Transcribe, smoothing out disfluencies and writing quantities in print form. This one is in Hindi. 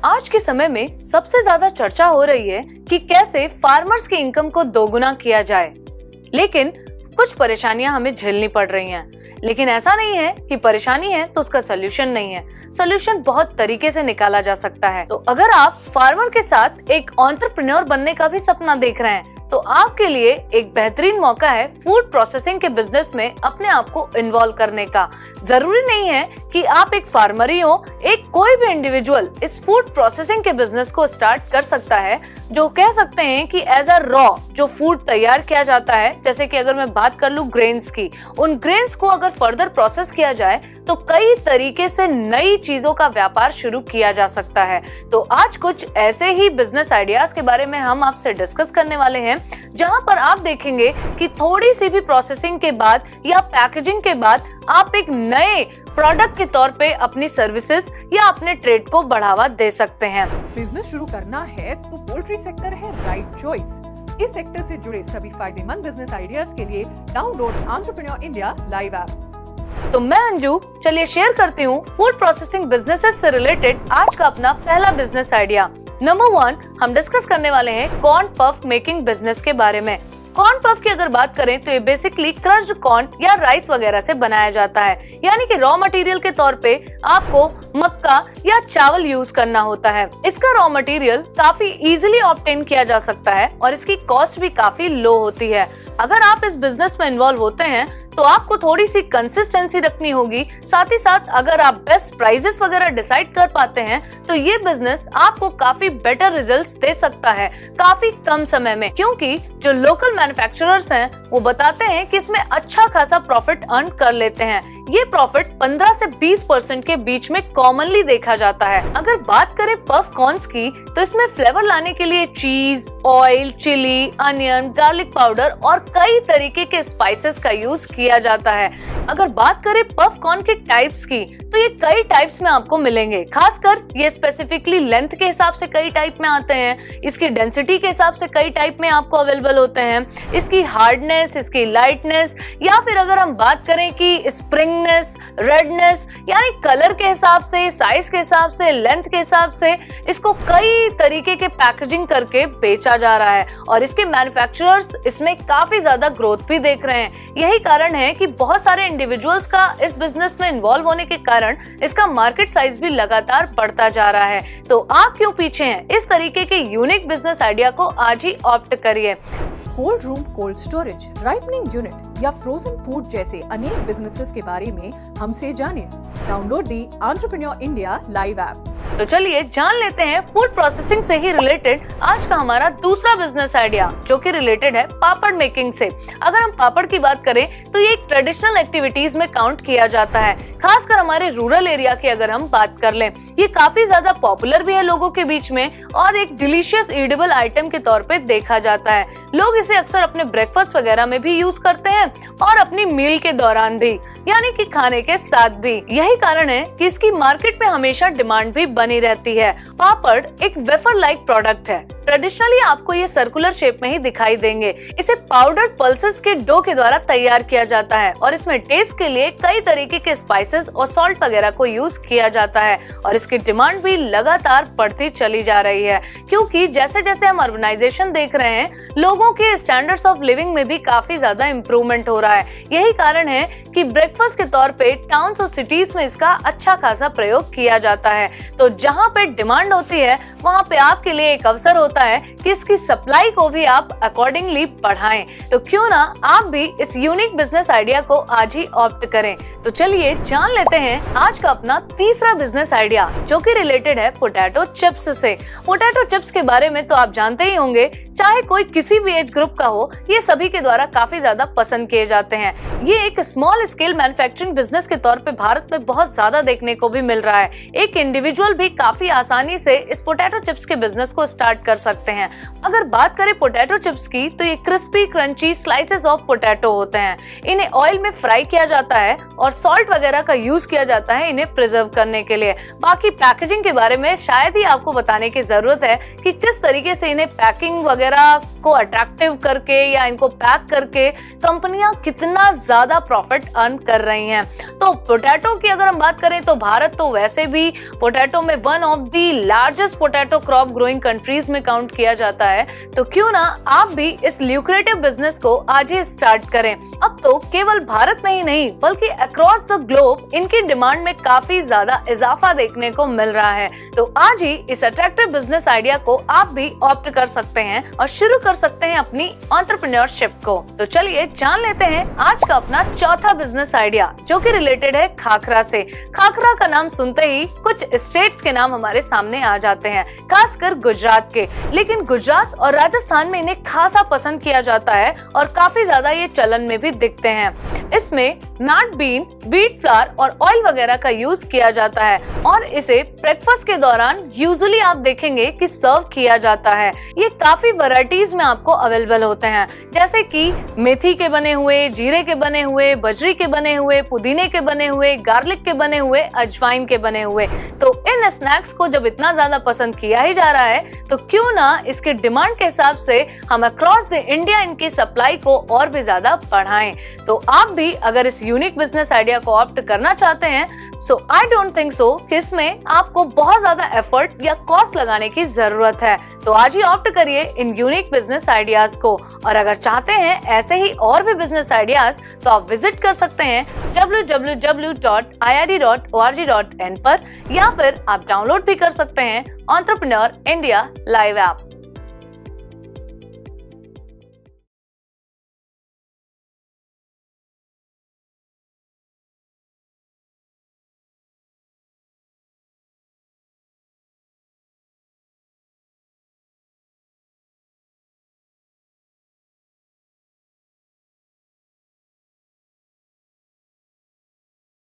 आज के समय में सबसे ज्यादा चर्चा हो रही है कि कैसे फार्मर्स की इनकम को दोगुना किया जाए, लेकिन कुछ परेशानियां हमें झेलनी पड़ रही हैं। लेकिन ऐसा नहीं है कि परेशानी है तो उसका सोल्यूशन नहीं है। सोल्यूशन बहुत तरीके से निकाला जा सकता है। तो अगर आप फार्मर के साथ एक एंटरप्रेन्योर बनने का भी सपना देख रहे हैं तो आपके लिए एक बेहतरीन मौका है फूड प्रोसेसिंग के बिजनेस में अपने आप को इन्वॉल्व करने का। जरूरी नहीं है कि आप एक फार्मर ही हो, एक कोई भी इंडिविजुअल इस फूड प्रोसेसिंग के बिजनेस को स्टार्ट कर सकता है, जो कह सकते हैं कि एज अ रॉ जो फूड तैयार किया जाता है, जैसे कि अगर मैं बात कर लूं ग्रेन्स की, उन ग्रेन्स को अगर फर्दर प्रोसेस किया जाए तो कई तरीके से नई चीजों का व्यापार शुरू किया जा सकता है। तो आज कुछ ऐसे ही बिजनेस आइडियाज के बारे में हम आपसे डिस्कस करने वाले हैं, जहां पर आप देखेंगे कि थोड़ी सी भी प्रोसेसिंग के बाद या पैकेजिंग के बाद आप एक नए प्रोडक्ट के तौर पे अपनी सर्विसेज या अपने ट्रेड को बढ़ावा दे सकते हैं। बिजनेस शुरू करना है तो पोल्ट्री सेक्टर है राइट चॉइस। इस सेक्टर से जुड़े सभी फायदेमंद बिजनेस आइडियाज के लिए download entrepreneur India live app. तो मैं अंजू चलिए शेयर करती हूँ फूड प्रोसेसिंग बिजनेसेस से रिलेटेड आज का अपना पहला बिजनेस आइडिया। नंबर 1 हम डिस्कस करने वाले हैं कॉर्न पफ मेकिंग बिजनेस के बारे में। कॉर्न पफ की अगर बात करें तो ये बेसिकली क्रश्ड कॉर्न या राइस वगैरह से बनाया जाता है, यानी कि रॉ मटेरियल के तौर पे आपको मक्का या चावल यूज करना होता है। इसका रॉ मटेरियल काफी इजीली ऑब्टेन किया जा सकता है और इसकी कॉस्ट भी काफी लो होती है। अगर आप इस बिजनेस में इन्वॉल्व होते हैं तो आपको थोड़ी सी कंसिस्टेंसी रखनी होगी, साथ ही साथ अगर आप बेस्ट प्राइसेस वगैरह डिसाइड कर पाते हैं तो ये बिजनेस आपको काफी बेटर रिजल्ट्स दे सकता है काफी कम समय में, क्योंकि जो लोकल मैन्युफैक्चरर्स हैं वो बताते हैं कि इसमें अच्छा खासा प्रॉफिट अर्न कर लेते हैं। ये प्रॉफिट 15 से 20% के बीच में कॉमनली देखा जाता है। अगर बात करें पफ कॉर्न्स की तो इसमें फ्लेवर लाने के लिए cheese, oil, chilli, onion, garlic powder और कई तरीके के स्पाइसेस का यूज किया जाता है। अगर बात करें पफ कॉर्न के टाइप्स की तो ये कई टाइप्स में आपको मिलेंगे। खासकर ये स्पेसिफिकली लेंथ के हिसाब से कई टाइप में आते हैं, इसकी डेंसिटी के हिसाब से कई टाइप में आपको अवेलेबल होते हैं, इसकी हार्डनेस, इसकी लाइटनेस, या फिर अगर हम बात करें कि स्प्रिंगनेस, रेडनेस, यानी कलर के हिसाब से, साइज के हिसाब से, लेंथ के हिसाब से इसको कई तरीके के पैकेजिंग करके बेचा जा रहा है और इसके मैन्युफैक्चरर्स इसमें काफी ज्यादा ग्रोथ भी देख रहे हैं। यही कारण है कि बहुत सारे इंडिविजुअल्स का इस बिजनेस में इन्वॉल्व होने के कारण इसका मार्केट साइज भी लगातार बढ़ता जा रहा है। तो आप क्यों पीछे हैं? इस तरीके के यूनिक बिजनेस आइडिया को आज ही ऑप्ट करिए। Cold room, cold storage, ripening unit या फ्रोजन फूड जैसे अनेक बिजनेसेस के बारे में हमसे जानिए। Download the entrepreneur India live app. तो चलिए जान लेते हैं फूड प्रोसेसिंग से ही रिलेटेड आज का हमारा दूसरा बिजनेस आइडिया, जो कि रिलेटेड है पापड़ मेकिंग से। अगर हम पापड़ की बात करें तो ये एक ट्रेडिशनल एक्टिविटीज में काउंट किया जाता है, खासकर हमारे रूरल एरिया की अगर हम बात कर लें। ये काफी ज्यादा पॉपुलर भी है लोगों के बीच में और एक डिलीशियस ईटेबल आइटम के तौर पे देखा जाता है। लोग इसे अक्सर अपने ब्रेकफास्ट वगैरह में भी यूज करते हैं और अपनी मील के दौरान भी, यानी कि खाने के साथ भी। यही कारण है कि इसकी मार्केट में हमेशा डिमांड भी बनी रहती है। पापड़ एक वेफर लाइक प्रोडक्ट है। ट्रेडिशनली आपको ये सर्कुलर शेप में ही दिखाई देंगे। इसे पाउडर्ड पल्सेस के डो के द्वारा तैयार किया जाता है और इसमें टेस्ट के लिए कई तरीके के स्पाइसेस और सॉल्ट वगैरह को यूज किया जाता है और इसकी डिमांड भी लगातार बढ़ती चली जा रही है, क्योंकि जैसे जैसे हम अर्बनाइजेशन देख रहे हैं, लोगों के स्टैंडर्ड्स ऑफ लिविंग में भी काफी ज्यादा इम्प्रूवमेंट हो रहा है। यही कारण है कि ब्रेकफास्ट के तौर पे टाउन्स और सिटीज में इसका अच्छा खासा प्रयोग किया जाता है। तो जहाँ पे डिमांड होती है वहाँ पे आपके लिए एक अवसर होता है कि इसकी सप्लाई को भी आप अकॉर्डिंगली बढ़ाएं। तो क्यों ना आप भी इस यूनिक बिजनेस आइडिया को आज ही ऑप्ट करें। तो चलिए जान लेते हैं आज का अपना तीसरा बिजनेस आइडिया, जो कि रिलेटेड है पोटैटो चिप्स से। पोटैटो चिप्स के बारे में तो आप जानते ही होंगे, चाहे कोई किसी भी एज ग्रुप का हो, ये सभी के द्वारा काफी ज्यादा पसंद किए जाते हैं। ये एक स्मॉल स्केल मैन्युफैक्चरिंग बिजनेस के तौर पे भारत में बहुत ज्यादा देखने को भी मिल रहा है। एक इंडिविजुअल भी काफी आसानी से इस पोटैटो चिप्स के बिजनेस को स्टार्ट कर सकते हैं। अगर बात करें पोटैटो चिप्स की, तो ये crispy crunchy slices of potato होते हैं। इन्हें ऑयल में फ्राई किया जाता है और सॉल्ट वगैरह का यूज किया जाता है इन्हें प्रिजर्व करने के लिए। बाकी पैकेजिंग के बारे में शायद ही आपको बताने की जरूरत है कि किस तरीके से इन्हें पैकिंग वगैरह को अट्रैक्टिव करके या इनको पैक करके कंपनियां कितना ज्यादा प्रॉफिट अर्न कर रही हैं। तो पोटैटो की अगर हम बात करें तो भारत तो वैसे भी पोटैटो में one of the largest potato crop growing countries में काउंट किया जाता है। तो क्यों ना आप भी इस ल्यूक्रेटिव बिजनेस को आज ही स्टार्ट करें। अब तो केवल भारत में ही नहीं बल्कि अक्रॉस द ग्लोब इनकी डिमांड में काफी ज्यादा इजाफा देखने को मिल रहा है। तो आज ही इस अट्रैक्टिव बिजनेस आइडिया को आप भी ऑप्ट कर सकते हैं और शुरू कर सकते हैं अपनी एंटरप्रेन्योरशिप को। तो चलिए जान लेते हैं आज का अपना चौथा बिजनेस आइडिया, जो कि रिलेटेड है खाखरा से। खाखरा का नाम सुनते ही कुछ स्टेट्स के नाम हमारे सामने आ जाते हैं, खासकर गुजरात के। लेकिन गुजरात और राजस्थान में इन्हें खासा पसंद किया जाता है और काफी ज्यादा ये चलन में भी दिखते हैं। इसमें नट बीन, व्हीट फ्लावर और ऑयल वगैरह का यूज किया जाता है और इसे ब्रेकफास्ट के दौरान यूजुअली आप देखेंगे कि सर्व किया जाता है। ये काफी वैरायटीज में आपको अवेलेबल होते हैं, जैसे कि मेथी के बने हुए, जीरे के बने हुए, बजरी के बने हुए, पुदीने के बने हुए, गार्लिक के बने हुए, अजवाइन के बने हुए। तो इन स्नैक्स को जब इतना ज्यादा पसंद किया ही जा रहा है तो क्यों ना इसके डिमांड के हिसाब से हम अक्रॉस द इंडिया इनकी सप्लाई को और भी ज्यादा बढ़ाएं। तो आप भी अगर इस यूनिक बिजनेस आइडिया को ऑप्ट करना चाहते हैं, सो आई डोंट थिंक सो कि इसमें आपको बहुत ज्यादा एफर्ट या कॉस्ट लगाने की जरूरत है। तो आज ही ऑप्ट करिए इन यूनिक बिजनेस आइडियाज को। और अगर चाहते हैं ऐसे ही और भी बिजनेस आइडियाज तो आप विजिट कर सकते हैं www.iid.org.in पर, या फिर आप डाउनलोड भी कर सकते हैं एंटरप्रेन्योर इंडिया लाइव ऐप।